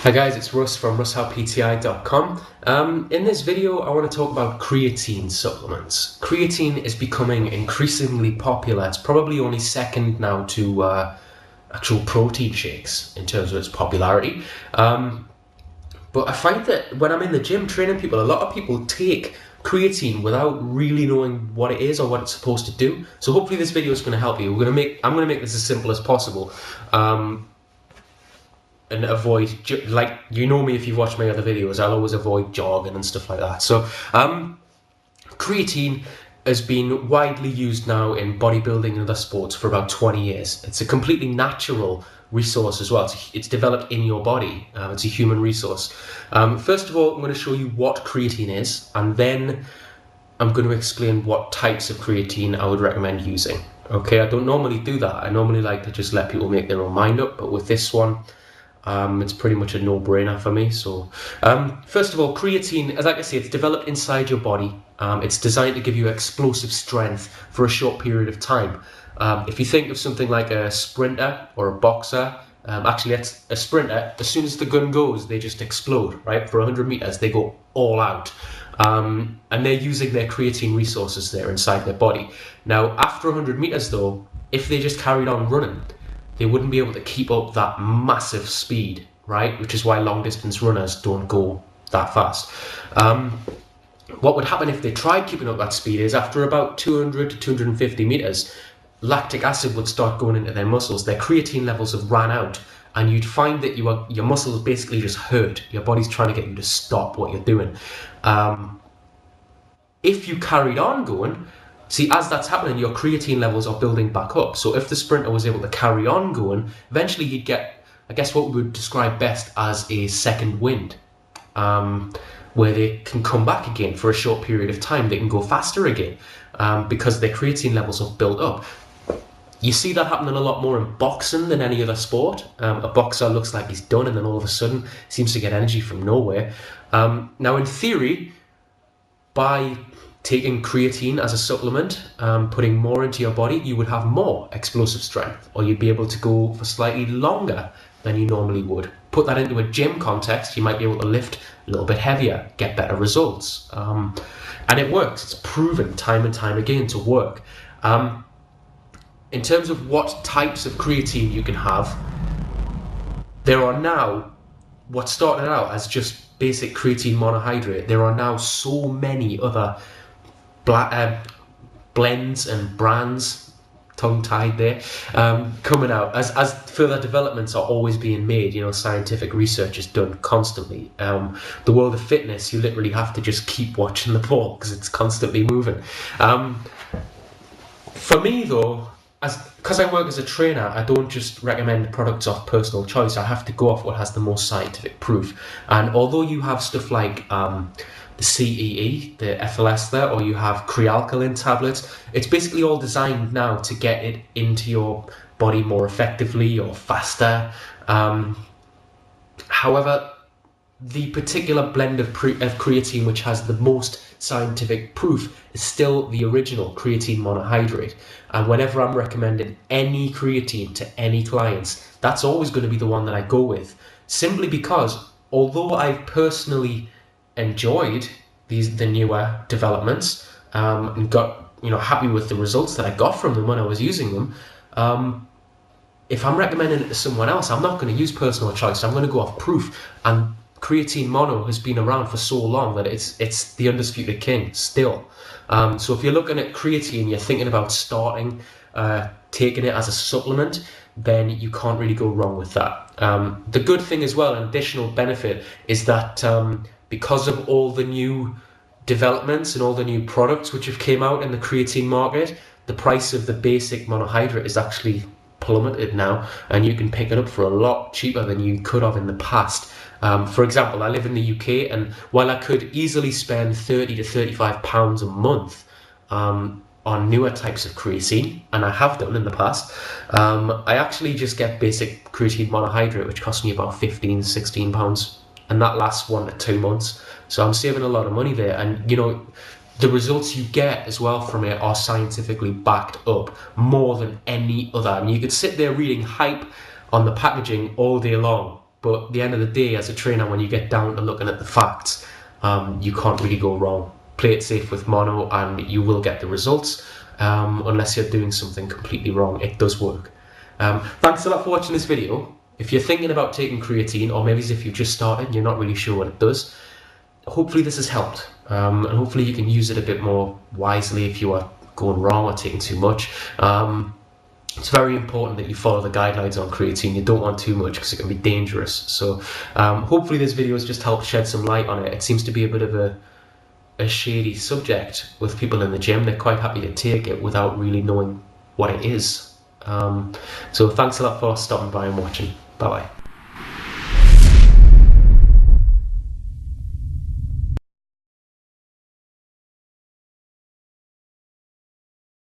Hi guys, it's Russ from russhowpti.com. In this video I want to talk about creatine supplements. Creatine is becoming increasingly popular. It's probably only second now to actual protein shakes in terms of its popularity. But I find that when I'm in the gym training people, a lot of people take creatine without really knowing what it is or what it's supposed to do. So hopefully this video is going to help you. I'm going to make this as simple as possible. And avoid, like, you know me if you've watched my other videos, I'll always avoid jargon and stuff like that. So creatine has been widely used now in bodybuilding and other sports for about 20 years. It's a completely natural resource as well. It's developed in your body. It's a human resource. First of all, I'm going to show you what creatine is, and then I'm going to explain what types of creatine I would recommend using. Okay, I don't normally do that. I normally like to just let people make their own mind up, but with this one, it's pretty much a no-brainer for me. So first of all, creatine, like I say, it's developed inside your body. It's designed to give you explosive strength for a short period of time. If you think of something like a sprinter or a boxer, actually that's a sprinter, as soon as the gun goes, they just explode, right? For 100 meters, they go all out. And they're using their creatine resources there inside their body. Now, after 100 meters though, if they just carried on running, they wouldn't be able to keep up that massive speed, right? Which is why long distance runners don't go that fast. What would happen if they tried keeping up that speed is after about 200 to 250 meters, lactic acid would start going into their muscles. Their creatine levels have ran out, and you'd find that your muscles basically just hurt. Your body's trying to get you to stop what you're doing. If you carried on going, see, as that's happening, your creatine levels are building back up. So if the sprinter was able to carry on going, eventually he'd get, I guess, what we would describe best as a second wind, where they can come back again for a short period of time. They can go faster again because their creatine levels have built up. You see that happening a lot more in boxing than any other sport. A boxer looks like he's done, and then all of a sudden seems to get energy from nowhere. Now, in theory, by taking creatine as a supplement, putting more into your body, you would have more explosive strength, or you'd be able to go for slightly longer than you normally would. Put that into a gym context, you might be able to lift a little bit heavier, get better results. And it works. It's proven time and time again to work. In terms of what types of creatine you can have, there are now, what started out as just basic creatine monohydrate, there are now so many other blends and brands, tongue-tied there, coming out as further developments are always being made. You know, scientific research is done constantly. The world of fitness, you literally have to just keep watching the ball because it's constantly moving. For me though, because I work as a trainer, I don't just recommend products off personal choice. I have to go off what has the most scientific proof. And although you have stuff like the CEE, the FLS there, or you have Kre-Alkalyn tablets, it's basically all designed now to get it into your body more effectively or faster. However, the particular blend of creatine which has the most scientific proof is still the original creatine monohydrate. And whenever I'm recommending any creatine to any clients, that's always going to be the one that I go with, simply because although I've personally enjoyed the newer developments and got happy with the results that I got from them when I was using them, if I'm recommending it to someone else, I'm not going to use personal choice. I'm going to go off proof. And creatine mono has been around for so long that it's the undisputed king still. So if you're looking at creatine, you're thinking about starting taking it as a supplement, then you can't really go wrong with that. The good thing as well, an additional benefit, is that because of all the new developments and all the new products which have came out in the creatine market, the price of the basic monohydrate is actually plummeted now, and you can pick it up for a lot cheaper than you could have in the past. For example, I live in the UK, and while I could easily spend £30 to £35 a month on newer types of creatine, and I have done in the past, I actually just get basic creatine monohydrate, which costs me about £15, £16, and that lasts 1 to 2 months. So I'm saving a lot of money there, and the results you get as well from it are scientifically backed up more than any other. I mean, you could sit there reading hype on the packaging all day long, But at the end of the day, as a trainer, when you get down to looking at the facts, you can't really go wrong. Play it safe with mono and you will get the results, unless you're doing something completely wrong. It does work. Thanks a lot for watching this video. If you're thinking about taking creatine, or maybe if you've just started and you're not really sure what it does, hopefully this has helped, and hopefully you can use it a bit more wisely if you are going wrong or taking too much. It's very important that you follow the guidelines on creatine. You don't want too much because it can be dangerous. So hopefully this video has just helped shed some light on it. It seems to be a bit of a shady subject with people in the gym. They're quite happy to take it without really knowing what it is. So thanks a lot for stopping by and watching. Bye bye.